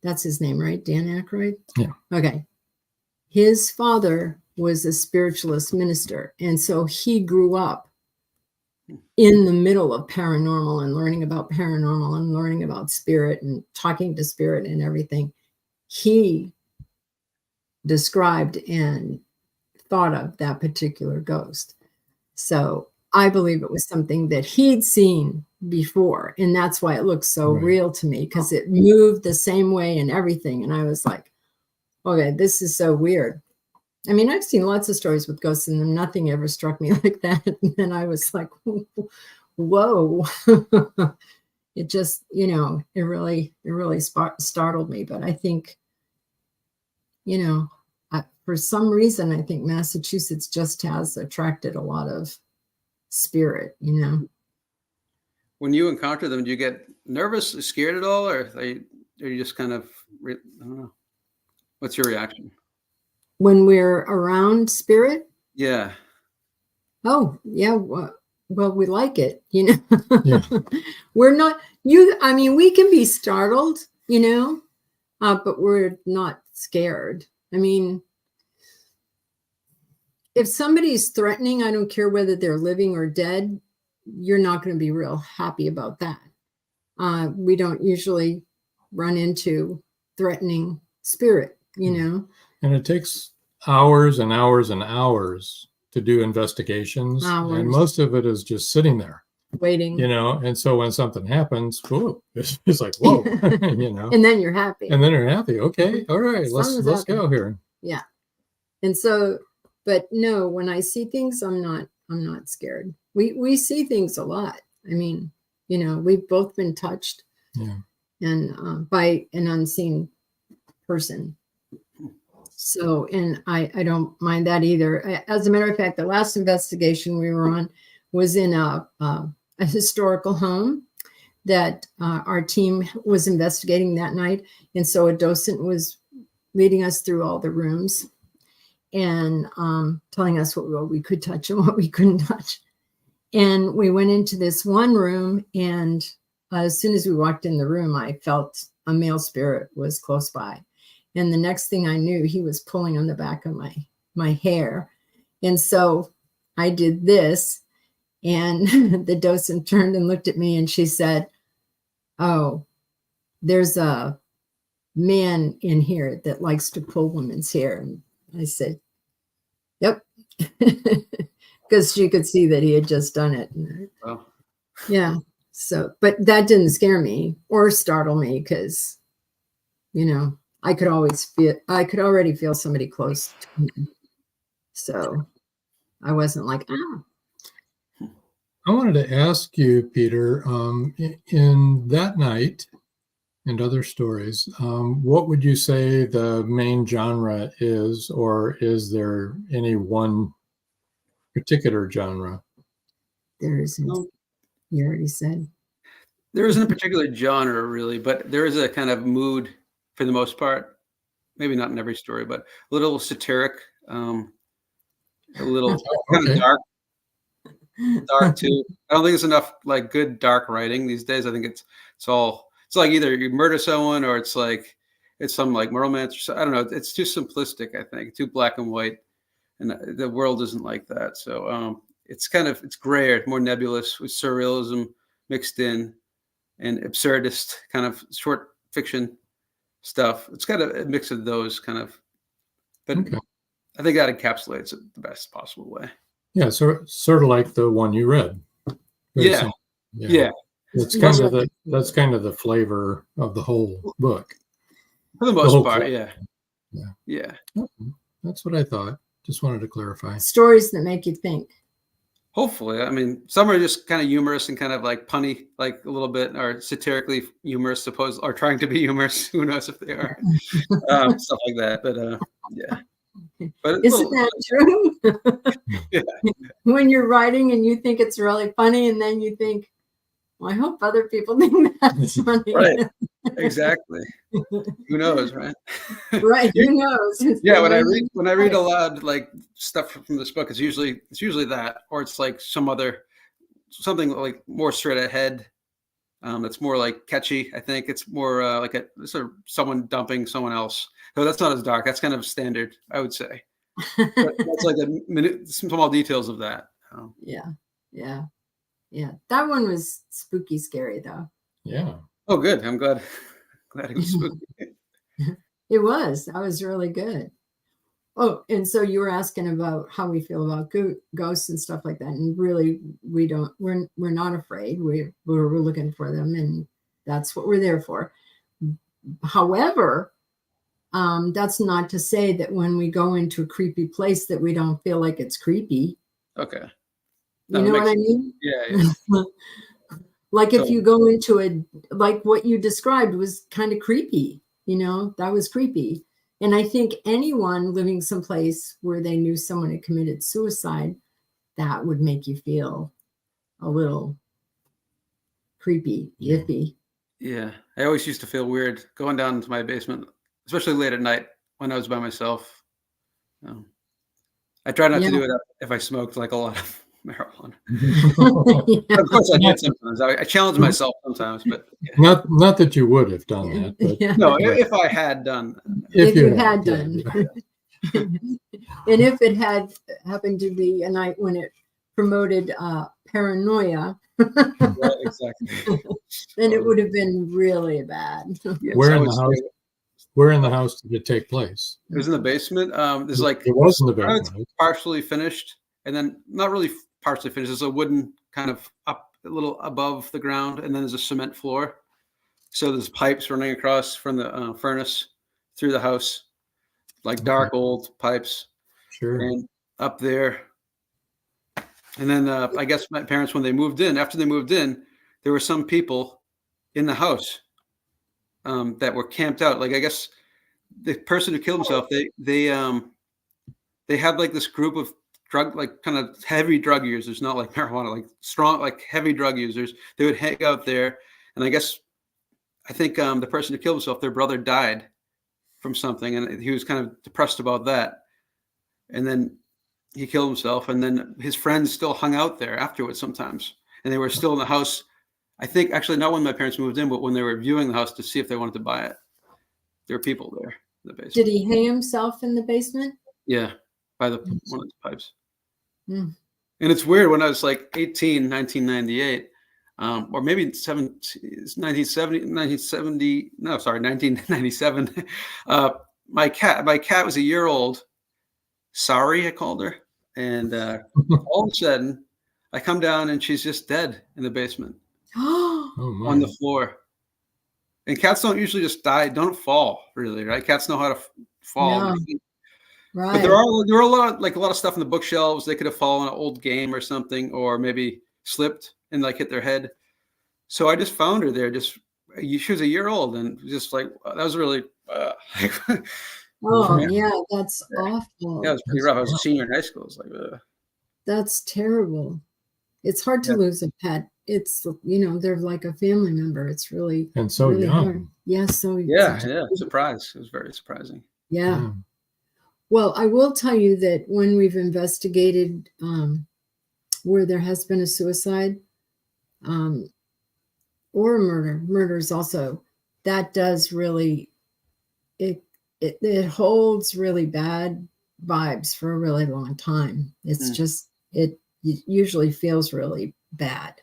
That's his name, right? Dan Aykroyd? Yeah. Okay. His father was a spiritualist minister. And so he grew up in the middle of paranormal and learning about paranormal and learning about spirit and talking to spirit and everything. He described and thought of that particular ghost. So I believe it was something that he'd seen before. And that's why it looks so real to me, because it moved the same way and everything. And I was like, okay, this is so weird. I mean, I've seen lots of stories with ghosts and nothing ever struck me like that. And then I was like, whoa. It just, it really startled me. But I think, for some reason, I think Massachusetts just has attracted a lot of spirit, When you encounter them, do you get nervous, scared at all? Or are you just kind of, I don't know. What's your reaction? When we're around spirit? Yeah. Oh, yeah. Well, we like it, Yeah. We're not, we can be startled, but we're not scared. I mean, if somebody's threatening, I don't care whether they're living or dead, you're not going to be real happy about that. We don't usually run into threatening spirit, And it takes hours and hours and hours to do investigations. And most of it is just sitting there. waiting. And so when something happens, whoa, it's like, whoa, And then you're happy. And then you're happy. Okay, all right, let's go here. Yeah. And so, but no, when I see things, I'm not scared. We see things a lot. I mean, we've both been touched and by an unseen person. So, and I don't mind that either. As a matter of fact, the last investigation we were on was in a historical home that our team was investigating that night. And so a docent was leading us through all the rooms and telling us what we could touch and what we couldn't touch. And we went into this one room, and as soon as we walked in the room, I felt a male spirit was close by. And the next thing I knew, he was pulling on the back of my hair. And so I did this, and the docent turned and looked at me, and she said, "Oh, there's a man in here that likes to pull women's hair." And I said, "Yep," because she could see that he had just done it. Wow. Yeah. So, but that didn't scare me or startle me because, I could already feel somebody close to me. So I wasn't like, ah. I wanted to ask you, Peter, in that night and other stories, what would you say the main genre is, or is there any one particular genre? There isn't. You already said. There isn't a particular genre, really, but there is a kind of mood for the most part. Maybe not in every story, but a little satiric, a little kind of dark too. I don't think it's enough like good dark writing these days. I think it's like either you murder someone or it's some like romance. I don't know. It's too simplistic. I think too black and white, and the world isn't like that. So it's grayer, more nebulous with surrealism mixed in and absurdist kind of short fiction stuff. It's got a mix of those kind of, but okay. I think that encapsulates it the best possible way. Yeah, sort of like the one you read. Yeah. That's kind of the flavor of the whole book. For the most part, yeah. That's what I thought. Just wanted to clarify. Stories that make you think. Hopefully. I mean, some are just kind of humorous and kind of like punny, like a little bit, or satirically humorous, or trying to be humorous. Who knows if they are. Stuff like that. But yeah. But isn't that true? Yeah. When you're writing and you think it's really funny, and then you think, well, I hope other people think that's funny. Right. Exactly. Who knows, right? Right. Who knows? Yeah. When I read aloud like stuff from this book, it's usually that, or it's like something like more straight ahead. That's more like catchy. I think it's more like someone dumping someone else. So that's not as dark. That's kind of standard, I would say. But that's like small details of that. Yeah. That one was spooky, scary though. Yeah. Oh, good. I'm glad it was spooky. It was. That was really good. Oh, and so you were asking about how we feel about ghosts and stuff like that. And really, we're not afraid. We're looking for them, and that's what we're there for. However, that's not to say that when we go into a creepy place that we don't feel like it's creepy. Okay. You know what I mean? Yeah. Like if you go into like what you described was kind of creepy, that was creepy. And I think anyone living someplace where they knew someone had committed suicide, that would make you feel a little creepy, iffy. Yeah. I always used to feel weird going down into my basement, especially late at night when I was by myself. I try not to do it if I smoked like a lot of marijuana. Of course I did sometimes. I challenge myself sometimes, but not that you would have done that, but no, if I had done, if you had done, and if it had happened to be a night when it promoted paranoia, right, exactly, then it would have been really bad. Yes, where in the house did it take place? It was in the basement. There's like it was in the basement. Partially finished, and then not really partially finished. There's a wooden kind of a little above the ground, and then there's a cement floor. So there's pipes running across from the furnace through the house, like dark old pipes. Sure. And up there. And then I guess my parents, when they moved in, after they moved in, there were some people in the house that were camped out. Like, I guess the person who killed himself, they had like this group of like kind of heavy drug users, not like marijuana, like strong, like heavy drug users. They would hang out there. And I think the person who killed himself, their brother died from something, and he was kind of depressed about that. And then he killed himself, and then his friends still hung out there afterwards sometimes. And they were still in the house. I think actually not when my parents moved in, but when they were viewing the house to see if they wanted to buy it. There were people there in the basement. Did he hang himself in the basement? Yeah, by one of the pipes. Mm. And it's weird, when I was like 18, 1998, or maybe 1997. My cat was a year old. Sorry, I called her. And all of a sudden, I come down and she's just dead in the basement on the floor. And cats don't usually just don't fall, really, right? Cats know how to fall. No. Right. But there are a lot of stuff in the bookshelves. They could have fallen an old game or something, or maybe slipped and like hit their head. So I just found her there. She was a year old, and just like that was really. Oh yeah, that's awful. Yeah, it was pretty rough. I was a senior in high school. It's like, that's terrible. It's hard to lose a pet. It's, they're like a family member. It's really and so really young. hard. Yeah, surprise. It was very surprising. Yeah. Well, I will tell you that when we've investigated where there has been a suicide or a murders also, that does really it holds really bad vibes for a really long time. It's just it usually feels really bad.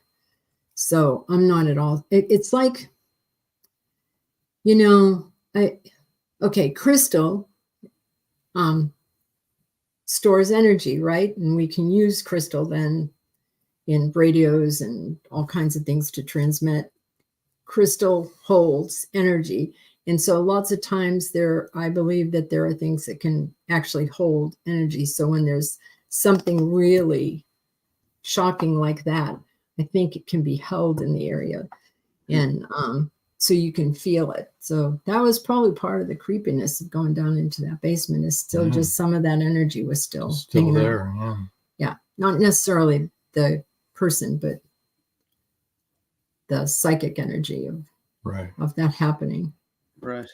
So I'm not at all. It's like, crystal stores energy, right? And we can use crystal then in radios and all kinds of things to transmit. Crystal holds energy. And so lots of times I believe that there are things that can actually hold energy. So when there's something really shocking like that, I think it can be held in the area. And so you can feel it. So that was probably part of the creepiness of going down into that basement, is still just some of that energy was still there. Yeah. Not necessarily the person, but the psychic energy of that happening. Right.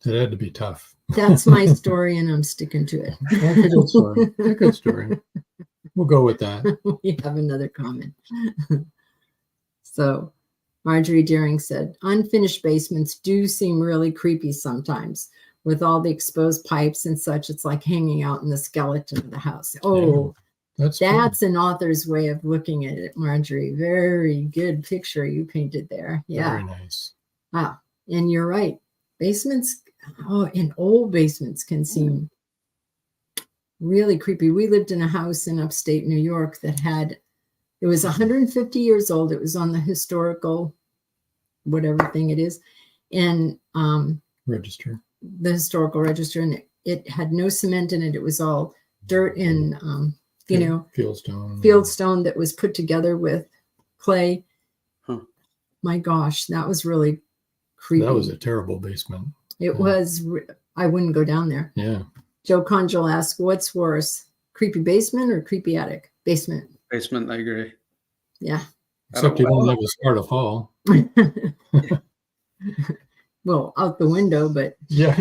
It had to be tough. That's my story, and I'm sticking to it. That's a good story. A good story. We'll go with that. We have another comment. So Marjorie Deering said, unfinished basements do seem really creepy sometimes. With all the exposed pipes and such, it's like hanging out in the skeleton of the house. Oh, that's an author's way of looking at it, Marjorie. Very good picture you painted there. Yeah. Very nice. Wow. And you're right. Basements, and old basements can seem really creepy. We lived in a house in upstate New York that it was 150 years old. It was on the historical, whatever thing it is, and register. The historical register, and it had no cement in it. It was all dirt and fieldstone that was put together with clay. My gosh, that was really creepy. That was a terrible basement. It was. I wouldn't go down there. Yeah. Joe Conjal asked, what's worse, creepy basement or creepy attic? Basement. Basement, I agree. Yeah. Except you don't have a start of fall. Well, out the window, but yeah.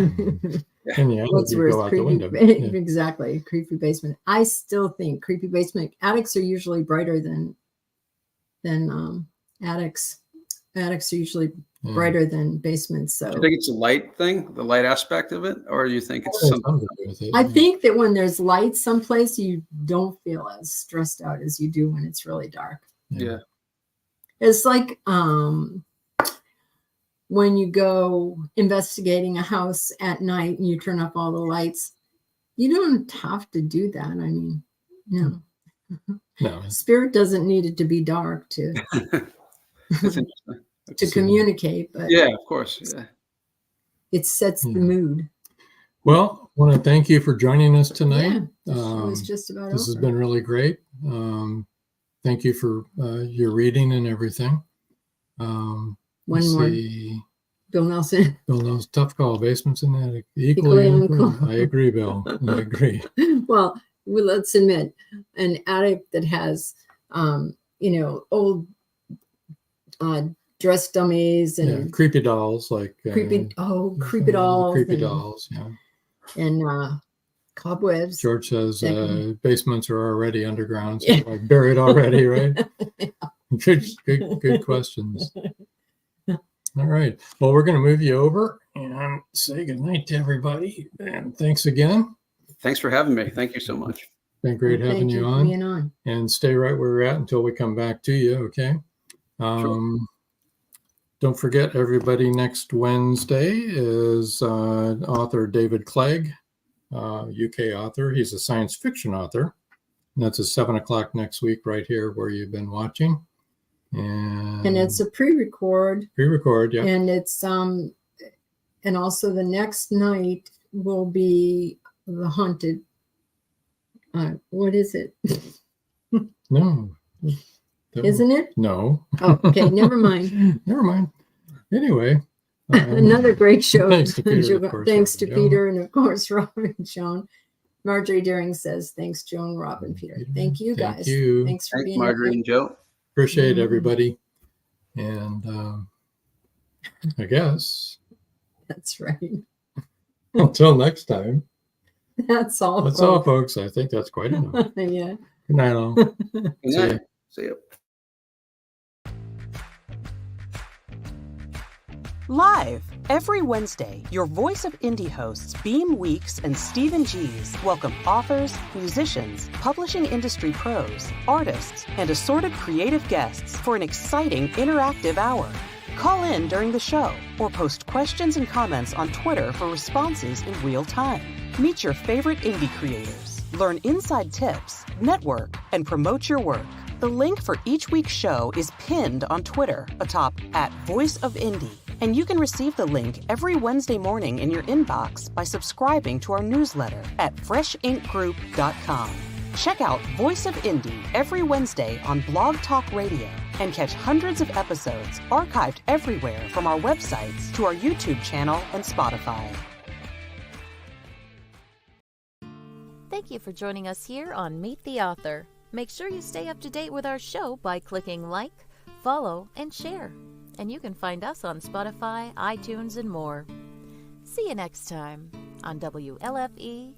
What's worse, go out creepy, the window. Yeah. Exactly, creepy basement. I still think creepy basement attics are usually brighter than attics. Attics are usually brighter than basements. So do you think it's a light thing, the light aspect of it, or do you think it's something to do with it? I think that when there's light someplace, you don't feel as stressed out as you do when it's really dark. Yeah. It's like when you go investigating a house at night and you turn up all the lights, you don't have to do that. I mean, No. Spirit doesn't need it to be dark to That's interesting. to communicate, but Yeah, of course. Yeah. it sets the mood. Well, I want to thank you for joining us tonight. Yeah, it was just about This has over. been really great. Thank you for your reading and everything. One more. Bill Nelson. Bill Nelson, tough call. Basements in attic. Equally uncool. I agree, Bill. I agree. Well, let's admit, an attic that has, old dress dummies and creepy dolls, like creepy dolls. Creepy dolls, yeah. And cobwebs. George says basements are already underground, so like buried already, right? Good questions. All right. Well, we're going to move you over and say goodnight to everybody. And thanks again. Thanks for having me. Thank you so much. Been great having you on. Being on. And stay right where we're at until we come back to you, okay? Sure. Don't forget, everybody, next Wednesday is author David Clegg, UK author. He's a science fiction author. And that's at 7 o'clock next week right here where you've been watching. And it's a pre-record. Pre-record, yeah. And it's and also the next night will be the haunted. What is it? No. Isn't it? No. Oh, okay. Never mind. Never mind. Anyway. Another great show. Thanks to Peter, of course, thanks to Joan. Peter and, of course, Rob and Joan. Marjorie Deering says, thanks, Joan, Rob, and Peter. Thank you, guys. Thank you. Thanks for being Marjorie and Joe. Appreciate everybody. And I guess. That's right. Until next time. That's all. That's all, folks. I think that's quite enough. Yeah. Good night, all. Good night. See you. Live every Wednesday, your Voice of Indie hosts Beam Weeks and Stephen G's welcome authors, musicians, publishing industry pros, artists, and assorted creative guests for an exciting interactive hour. Call in during the show or post questions and comments on Twitter for responses in real time. Meet your favorite indie creators, learn inside tips, network, and promote your work. The link for each week's show is pinned on Twitter atop @VoiceOfIndie. And you can receive the link every Wednesday morning in your inbox by subscribing to our newsletter at freshinkgroup.com. Check out Voice of Indie every Wednesday on Blog Talk Radio and catch hundreds of episodes archived everywhere from our websites to our YouTube channel and Spotify. Thank you for joining us here on Meet the Author. Make sure you stay up to date with our show by clicking like, follow, and share. And you can find us on Spotify, iTunes, and more. See you next time on WLFE-DV.com.